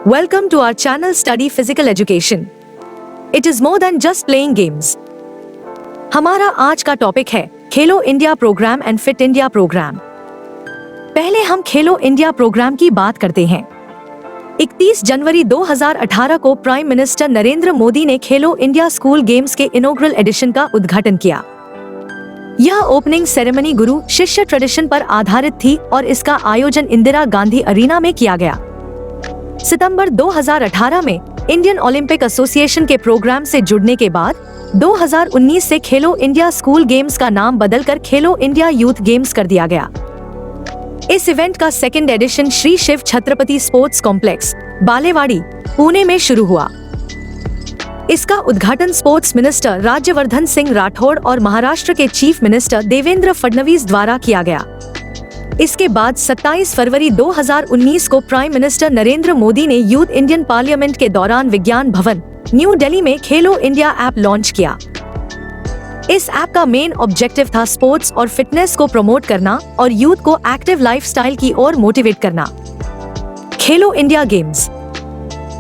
Welcome to our channel Study Physical Education. It is more than just playing games. हमारा आज का topic है Khelo India program and fit India program. पहले हम खेलो India programme की बात करते हैं। 31 जनवरी 2018 को प्राइम मिनिस्टर नरेंद्र मोदी ने खेलो इंडिया स्कूल गेम्स के इनॉग्रल एडिशन का उद्घाटन किया। यह ओपनिंग सेरेमनी गुरु शिष्य ट्रेडिशन पर आधारित थी और इसका आयोजन इंदिरा गांधी अरीना में किया गया। सितंबर 2018 में इंडियन ओलंपिक एसोसिएशन के प्रोग्राम से जुड़ने के बाद 2019 से खेलो इंडिया स्कूल गेम्स का नाम बदलकर खेलो इंडिया यूथ गेम्स कर दिया गया। इस इवेंट का second edition Shri Shiv Chhatrapati sports complex, Balewadi, Pune में शुरू हुआ। इसका उद्घाटन स्पोर्ट्स मिनिस्टर राज्यवर्धन सिंह राठौड़ और महाराष्ट्र के चीफ मिनिस्टर देवेंद्र फडणवीस द्वारा किया गया। इसके बाद 27 फरवरी 2019 को प्राइम मिनिस्टर नरेंद्र मोदी ने यूथ इंडियन पार्लियामेंट के दौरान विज्ञान भवन, न्यू दिल्ली में खेलो इंडिया ऐप लॉन्च किया। इस ऐप का मेन ऑब्जेक्टिव था स्पोर्ट्स और फिटनेस को प्रमोट करना और यूथ को एक्टिव लाइफस्टाइल की ओर मोटिवेट करना। खेलो इंडिया गेम्स।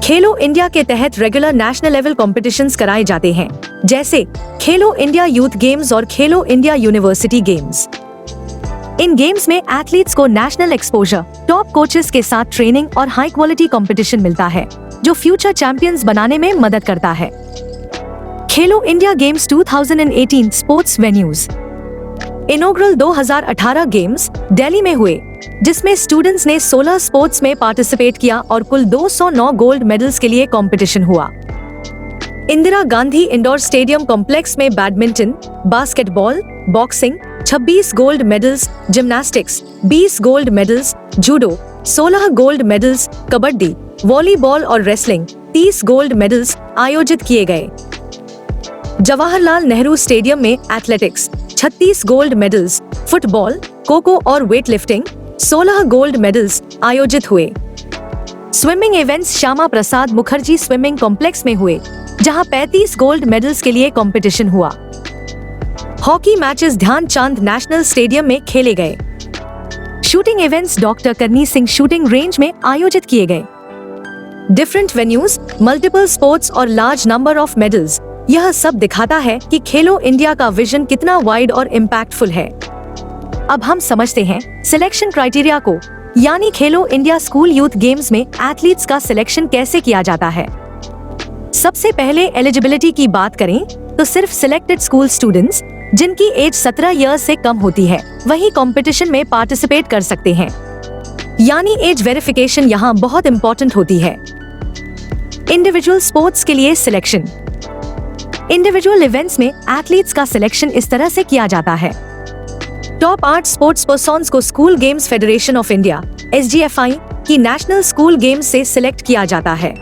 खेलो इंडिया के तहत रेगुलर नेशनल लेवल कॉम्पिटिशन्स कराए जाते हैं, जैसे खेलो इंडिया यूथ गेम्स और खेलो इंडिया यूनिवर्सिटी गेम्स। इन गेम्स में एथलीट्स को नेशनल एक्सपोजर, टॉप कोचेस के साथ ट्रेनिंग और हाई क्वालिटी कंपटीशन मिलता है, जो फ्यूचर चैंपियंस बनाने में मदद करता है। Khelo India games 2018 sports venues. Inaugural 2018 games Delhi में हुए, जिसमें स्टूडेंट्स ने 16 स्पोर्ट्स में पार्टिसिपेट किया और कुल 209 गोल्ड मेडल्स के लिए कंपटीशन हुआ। Indira Gandhi indoor stadium complex में badminton, basketball, boxing 26 gold medals, gymnastics 20 gold medals, judo 16 gold medals, kabaddi, volleyball और रेसलिंग 30 गोल्ड मेडल्स आयोजित किए गए। जवाहरलाल नेहरू स्टेडियम में athletics 36 gold medals, football, kho-kho और वेट लिफ्टिंग 16 गोल्ड मेडल्स आयोजित हुए। Swimming events Shyama Prasad Mukherjee swimming complex में हुए, जहां 35 गोल्ड मेडल्स के लिए कंपटीशन हुआ। Hockey matches Dhyanchand national stadium में खेले गए। शूटिंग इवेंट्स डॉक्टर करनी सिंह शूटिंग रेंज में आयोजित किए गए। डिफरेंट वेन्यूज, मल्टीपल स्पोर्ट्स और लार्ज नंबर ऑफ मेडल्स, यह सब दिखाता है कि खेलो इंडिया का विजन कितना वाइड और इम्पैक्टफुल है। अब हम समझते हैं सिलेक्शन क्राइटेरिया को, यानी खेलो इंडिया स्कूल यूथ गेम्स में एथलीट्स का सिलेक्शन कैसे किया जाता है। सबसे पहले एलिजिबिलिटी की बात करें तो सिर्फ सिलेक्टेड स्कूल स्टूडेंट्स जिनकी एज 17 ईयर्स से कम होती है, वही कंपटीशन में पार्टिसिपेट कर सकते हैं। यानी एज वेरिफिकेशन यहाँ बहुत इम्पोर्टेंट होती है। इंडिविजुअल स्पोर्ट्स के लिए सिलेक्शन। इंडिविजुअल इवेंट्स में एथलीट्स का सिलेक्शन इस तरह से किया जाता है। टॉप 8 स्पोर्ट्स पर्सन्स को school games federation of India (SGFI) की नेशनल स्कूल गेम्स से सिलेक्ट किया जाता है।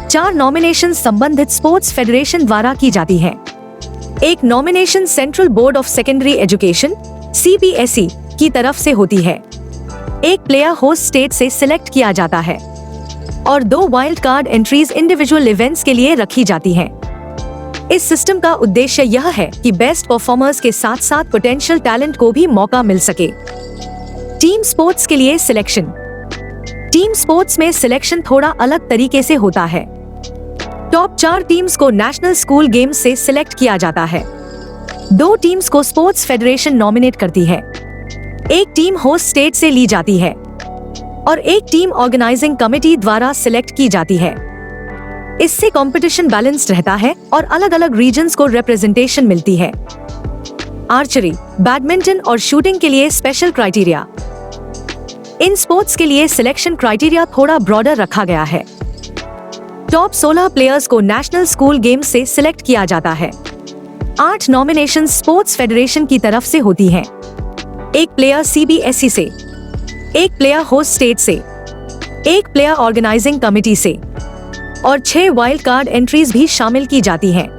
4 नॉमिनेशन संबंधित स्पोर्ट्स फेडरेशन द्वारा की जाती है। एक nomination central board of secondary education (CBSE) की तरफ से होती है। एक प्लेयर होस्ट स्टेट से सिलेक्ट किया जाता है और 2 wild card entries individual events के लिए रखी जाती हैं। इस सिस्टम का उद्देश्य यह है कि बेस्ट परफॉर्मर्स के साथ साथ पोटेंशियल टैलेंट को भी मौका मिल सके। टीम स्पोर्ट्स के लिए सिलेक्शन। टीम स्पोर्ट्स में सिलेक्शन थोड़ा अलग तरीके से होता है। टॉप 4 टीम्स को नेशनल स्कूल गेम्स से सिलेक्ट किया जाता है। 2 टीम्स को स्पोर्ट्स फेडरेशन नॉमिनेट करती है। एक टीम होस्ट स्टेट से ली जाती है और एक टीम ऑर्गेनाइजिंग कमेटी द्वारा सिलेक्ट की जाती है। इससे कंपटीशन बैलेंस्ड रहता है और अलग अलग रीजन्स को रिप्रेजेंटेशन मिलती है। आर्चरी, बैडमिंटन और शूटिंग के लिए स्पेशल क्राइटेरिया। इन स्पोर्ट्स के लिए सिलेक्शन क्राइटेरिया थोड़ा ब्रॉडर रखा गया है। टॉप 16 प्लेयर्स को नेशनल स्कूल गेम्स से सिलेक्ट किया जाता है। 8 नॉमिनेशन स्पोर्ट्स फेडरेशन की तरफ से होती हैं। एक प्लेयर CBSE से, एक प्लेयर होस्ट स्टेट से, एक प्लेयर ऑर्गेनाइजिंग कमेटी से और 6 वाइल्ड कार्ड एंट्रीज भी शामिल की जाती हैं।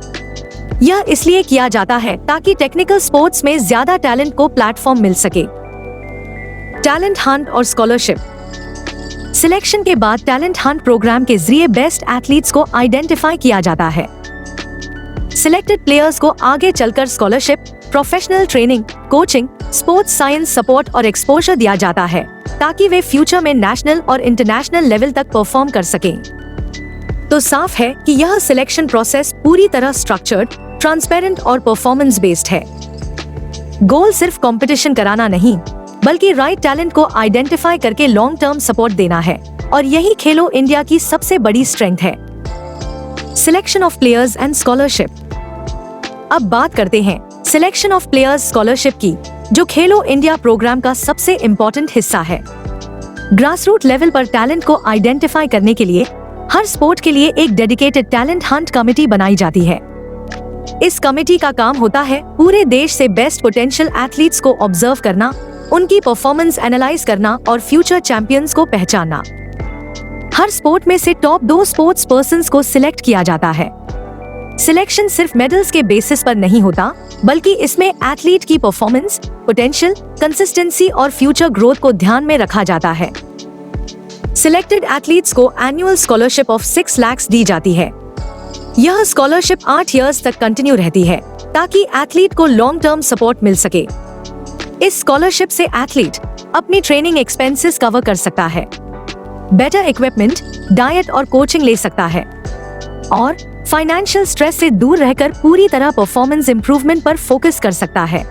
यह इसलिए किया जाता है ताकि टेक्निकल स्पोर्ट्स में ज्यादा टैलेंट को प्लेटफॉर्म मिल सके। टैलेंट हंट और स्कॉलरशिप। सिलेक्शन के बाद टैलेंट हंट प्रोग्राम के जरिए बेस्ट एथलीट्स को आइडेंटिफाई किया जाता है। सिलेक्टेड प्लेयर्स को आगे चलकर scholarship, professional training, coaching, sports science support और एक्सपोजर दिया जाता है। ताकि वे फ्यूचर में नेशनल और इंटरनेशनल लेवल तक परफॉर्म कर सकें। तो साफ है कि यह सिलेक्शन प्रोसेस पूरी तरह स्ट्रक्चर्ड, ट्रांसपेरेंट और परफॉर्मेंस बेस्ड है। गोल सिर्फ कंपटीशन कराना नहीं, बल्कि राइट टैलेंट को आइडेंटिफाई करके लॉन्ग टर्म सपोर्ट देना है, और यही खेलो इंडिया की सबसे बड़ी स्ट्रेंथ है। Selection of players and scholarship. अब बात करते हैं सिलेक्शन ऑफ प्लेयर्स स्कॉलरशिप की, जो खेलो इंडिया प्रोग्राम का सबसे इम्पोर्टेंट हिस्सा है। ग्रासरूट लेवल पर टैलेंट को आइडेंटिफाई करने के लिए हर स्पोर्ट के लिए एक डेडिकेटेड टैलेंट हंट कमेटी बनाई जाती है। इस कमेटी का काम होता है पूरे देश से बेस्ट पोटेंशियल एथलीट्स को ऑब्जर्व करना, उनकी परफॉर्मेंस एनालाइज करना और फ्यूचर चैंपियंस को पहचानना। हर स्पोर्ट में से टॉप 2 स्पोर्ट्स पर्संस को सिलेक्ट किया जाता है। सिलेक्शन सिर्फ मेडल्स के बेसिस पर नहीं होता, बल्कि इसमें एथलीट की परफॉर्मेंस, पोटेंशियल, कंसिस्टेंसी और फ्यूचर ग्रोथ को ध्यान में रखा जाता है। सिलेक्टेड एथलीट्स को एनुअल स्कॉलरशिप ऑफ 6 लाख दी जाती है। यह स्कॉलरशिप 8 इयर्स तक कंटिन्यू रहती है, ताकि एथलीट को लॉन्ग टर्म सपोर्ट मिल सके। इस स्कॉलरशिप से एथलीट अपनी ट्रेनिंग एक्सपेंसेस कवर कर सकता है, बेटर इक्विपमेंट, डाइट और कोचिंग ले सकता है, और फाइनेंशियल स्ट्रेस से दूर रहकर पूरी तरह परफॉर्मेंस इंप्रूवमेंट पर फोकस कर सकता है।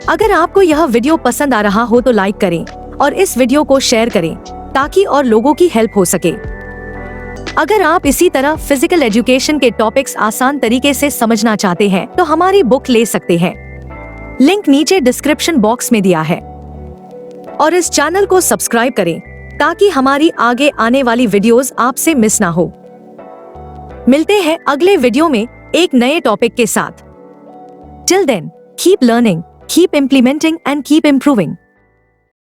अगर आपको यह वीडियो पसंद आ रहा हो तो लाइक करें और इस वीडियो को शेयर करें, ताकि और लोगों की हेल्प हो सके। अगर आप इसी तरह फिजिकल एजुकेशन के टॉपिक्स आसान तरीके से समझना चाहते हैं तो हमारी बुक ले सकते हैं। लिंक नीचे डिस्क्रिप्शन बॉक्स में दिया है। और इस चैनल को सब्सक्राइब करें, ताकि हमारी आगे आने वाली वीडियोस आपसे मिस ना हो। मिलते हैं अगले वीडियो में एक नए टॉपिक के साथ। Till then, keep learning, keep implementing and keep improving.